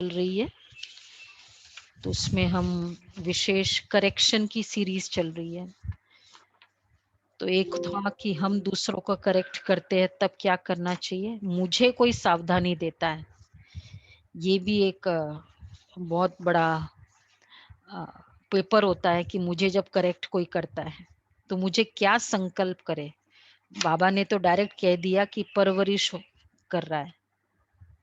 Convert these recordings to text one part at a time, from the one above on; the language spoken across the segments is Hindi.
चल रही है, तो उसमें हम विशेष करेक्शन की सीरीज चल रही है। तो एक था कि हम दूसरों को करेक्ट करते हैं तब क्या करना चाहिए, मुझे कोई सावधानी देता है, ये भी एक बहुत बड़ा पेपर होता है कि मुझे जब करेक्ट कोई करता है तो मुझे क्या संकल्प करे। बाबा ने तो डायरेक्ट कह दिया कि परवरिश कर रहा है,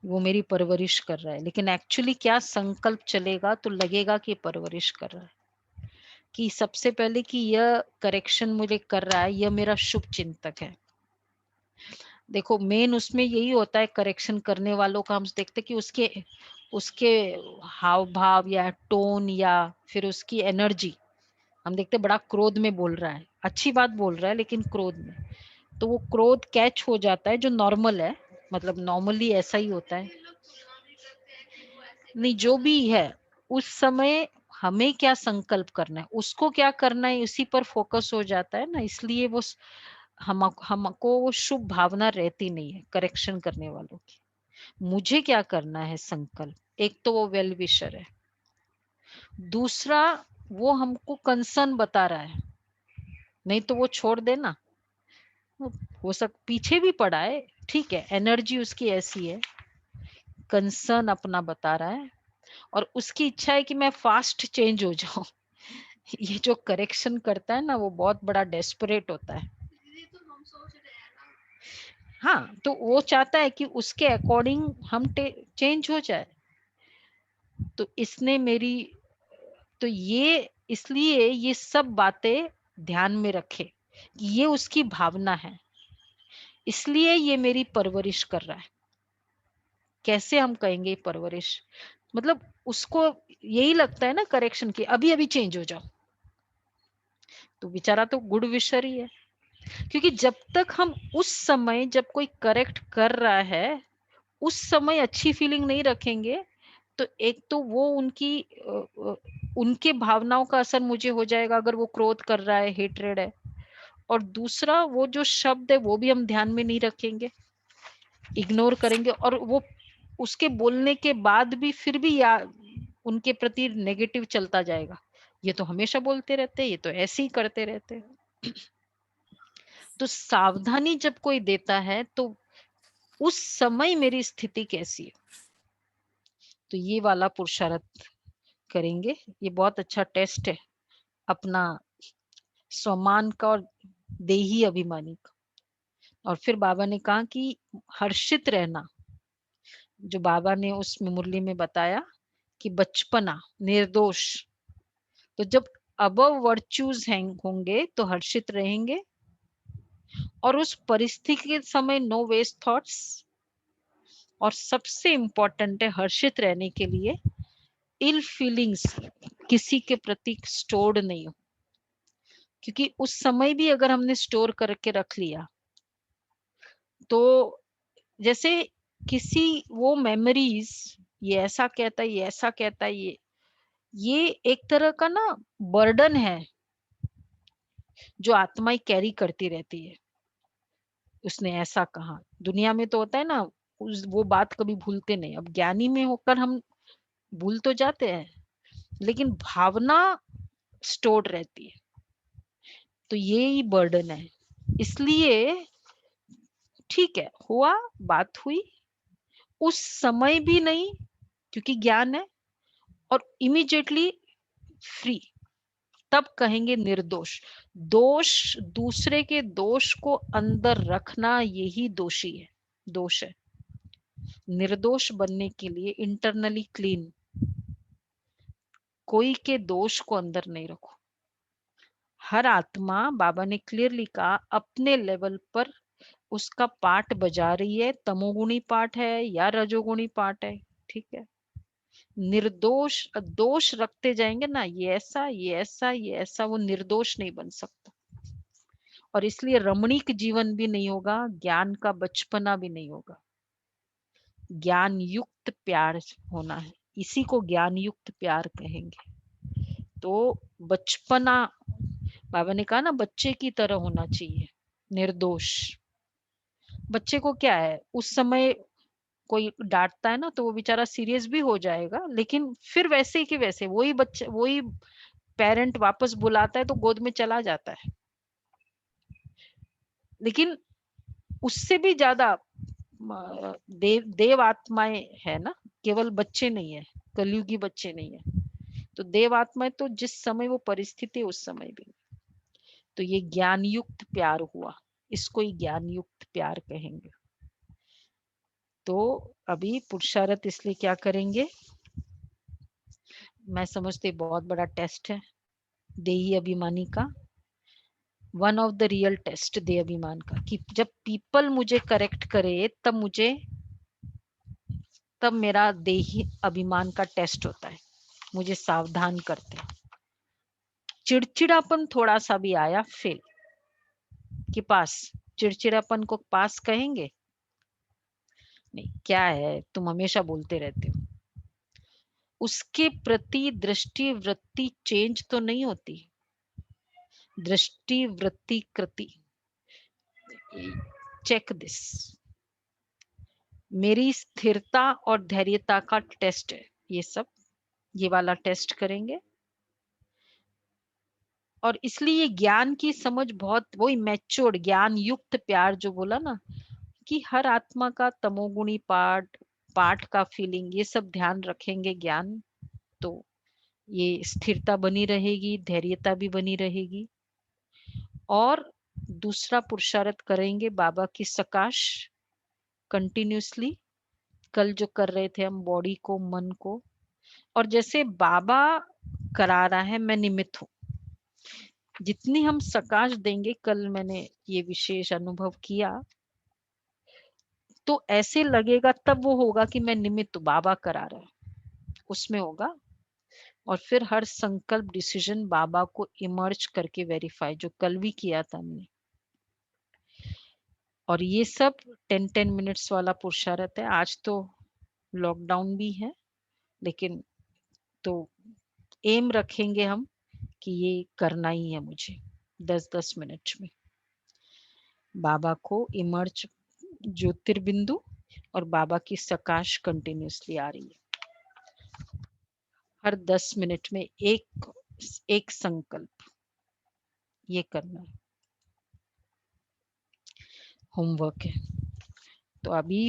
वो मेरी परवरिश कर रहा है, लेकिन एक्चुअली क्या संकल्प चलेगा तो लगेगा कि परवरिश कर रहा है, कि सबसे पहले कि यह करेक्शन मुझे कर रहा है, यह मेरा शुभ चिंतक है। देखो मेन उसमें यही होता है करेक्शन करने वालों का, हम देखते कि उसके उसके हाव भाव या टोन या फिर उसकी एनर्जी, हम देखते बड़ा क्रोध में बोल रहा है, अच्छी बात बोल रहा है लेकिन क्रोध में, तो वो क्रोध कैच हो जाता है जो नॉर्मल है, मतलब नॉर्मली ऐसा ही होता है। नहीं जो भी है उस समय हमें क्या संकल्प करना है, उसको क्या करना है, उसी पर फोकस हो जाता है ना, इसलिए वो हमको वो शुभ भावना रहती नहीं है करेक्शन करने वालों की। मुझे क्या करना है संकल्प, एक तो वो वेल विशर है, दूसरा वो हमको कंसर्न बता रहा है, नहीं तो वो छोड़ देना, हो सक पीछे भी पड़ा है, ठीक है, एनर्जी उसकी ऐसी है, कंसर्न अपना बता रहा है और उसकी इच्छा है कि मैं फास्ट चेंज हो जाऊं। ये जो करेक्शन करता है ना वो बहुत बड़ा डेस्परेट होता है। हाँ तो वो चाहता है कि उसके अकॉर्डिंग हम चेंज हो जाए, तो इसने मेरी, तो ये इसलिए ये सब बातें ध्यान में रखे कि ये उसकी भावना है, इसलिए ये मेरी परवरिश कर रहा है। कैसे हम कहेंगे परवरिश, मतलब उसको यही लगता है ना करेक्शन की अभी अभी चेंज हो जाओ, तो बेचारा तो गुड विशर ही है, क्योंकि जब तक हम उस समय जब कोई करेक्ट कर रहा है उस समय अच्छी फीलिंग नहीं रखेंगे, तो एक तो वो उनके भावनाओं का असर मुझे हो जाएगा अगर वो क्रोध कर रहा है, हेट्रेड है, और दूसरा वो जो शब्द है वो भी हम ध्यान में नहीं रखेंगे, इग्नोर करेंगे, और वो उसके बोलने के बाद भी फिर भी या उनके प्रति नेगेटिव चलता जाएगा, ये तो हमेशा बोलते रहते हैं, ये तो ऐसे ही करते रहते हैं। तो सावधानी जब कोई देता है तो उस समय मेरी स्थिति कैसी है, तो ये वाला पुरुषार्थ करेंगे। ये बहुत अच्छा टेस्ट है अपना स्वमान का और देही अभिमानी का। और फिर बाबा ने कहा कि हर्षित रहना, जो बाबा ने उस मुरली में बताया कि बचपना निर्दोष, तो जब अबव वर्च्यूज होंगे तो हर्षित रहेंगे, और उस परिस्थिति के समय नो वेस्ट थॉट्स, और सबसे इंपॉर्टेंट है हर्षित रहने के लिए इल फीलिंग्स किसी के प्रति स्टोर्ड नहीं हो, क्योंकि उस समय भी अगर हमने स्टोर करके रख लिया तो जैसे किसी वो मेमोरीज, ये ऐसा कहता है, ये ऐसा कहता है, ये एक तरह का ना बर्डन है जो आत्माएं कैरी करती रहती है। उसने ऐसा कहा, दुनिया में तो होता है ना वो बात कभी भूलते नहीं, अब ज्ञानी में होकर हम भूल तो जाते हैं लेकिन भावना स्टोर्ड रहती है, तो ये ही बर्डन है। इसलिए ठीक है, हुआ, बात हुई, उस समय भी नहीं, क्योंकि ज्ञान है, और इमीडिएटली फ्री, तब कहेंगे निर्दोष। दोष, दूसरे के दोष को अंदर रखना यही दोषी है, दोष है। निर्दोष बनने के लिए इंटरनली क्लीन, कोई के दोष को अंदर नहीं रखो। हर आत्मा, बाबा ने क्लियरली कहा, अपने लेवल पर उसका पार्ट बजा रही है, तमोगुणी पार्ट है या रजोगुणी पार्ट है, ठीक है। निर्दोष दोष रखते जाएंगे ना, ये ऐसा, ये ऐसा, ये ऐसा, वो निर्दोष नहीं बन सकता, और इसलिए रमणीक जीवन भी नहीं होगा, ज्ञान का बचपना भी नहीं होगा। ज्ञान युक्त प्यार होना है, इसी को ज्ञान युक्त प्यार कहेंगे। तो बचपना, बाबा ने कहा ना बच्चे की तरह होना चाहिए, निर्दोष। बच्चे को क्या है उस समय कोई डांटता है ना तो वो बेचारा सीरियस भी हो जाएगा, लेकिन फिर वैसे के वैसे वही बच्चा, वही पेरेंट वापस बुलाता है तो गोद में चला जाता है। लेकिन उससे भी ज्यादा देव आत्माएं है ना, केवल बच्चे नहीं है, कलयुगी बच्चे नहीं है। तो देव आत्माएं तो जिस समय वो परिस्थिति उस समय भी, तो ये ज्ञान युक्त प्यार हुआ, इसको ही ज्ञान युक्त प्यार कहेंगे। तो अभी पुरुषार्थ इसलिए क्या करेंगे, मैं समझती बहुत बड़ा टेस्ट है देही अभिमानी का, one of the real test देह अभिमान का, कि जब पीपल मुझे करेक्ट करे तब मेरा देही अभिमान का टेस्ट होता है, मुझे सावधान करते हैं। चिड़चिड़ापन थोड़ा सा भी आया, फेल कि पास, चिड़चिड़ापन को पास कहेंगे नहीं, क्या है तुम हमेशा बोलते रहते हो, उसके प्रति दृष्टि वृत्ति चेंज तो नहीं होती, दृष्टि वृत्ति कृति, चेक दिस, मेरी स्थिरता और धैर्यता का टेस्ट है ये सब, ये वाला टेस्ट करेंगे। और इसलिए ज्ञान की समझ बहुत, वही मैच्योर्ड ज्ञान युक्त प्यार जो बोला ना, कि हर आत्मा का तमोगुणी पार्ट, पार्ट का फीलिंग, ये सब ध्यान रखेंगे ज्ञान, तो ये स्थिरता बनी रहेगी, धैर्यता भी बनी रहेगी। और दूसरा पुरुषार्थ करेंगे बाबा की सकाश कंटिन्यूसली, कल जो कर रहे थे हम बॉडी को मन को, और जैसे बाबा करा रहा है मैं निमित्त हूँ, जितनी हम सकाश देंगे, कल मैंने ये विशेष अनुभव किया, तो ऐसे लगेगा तब वो होगा कि मैं निमित्त, बाबा करा रहा है उसमें होगा। और फिर हर संकल्प डिसीजन बाबा को इमर्ज करके वेरीफाई, जो कल भी किया था हमने। और ये सब 10-10 मिनट्स वाला पुरुषार्थ है। आज तो लॉकडाउन भी है, लेकिन तो एम रखेंगे हम कि ये करना ही है मुझे 10-10 मिनट में, बाबा को इमर्ज, ज्योतिर्बिंदु और बाबा की सकाश कंटिन्यूसली आ रही है, हर 10 मिनट में एक एक संकल्प, ये करना है, होमवर्क है। तो अभी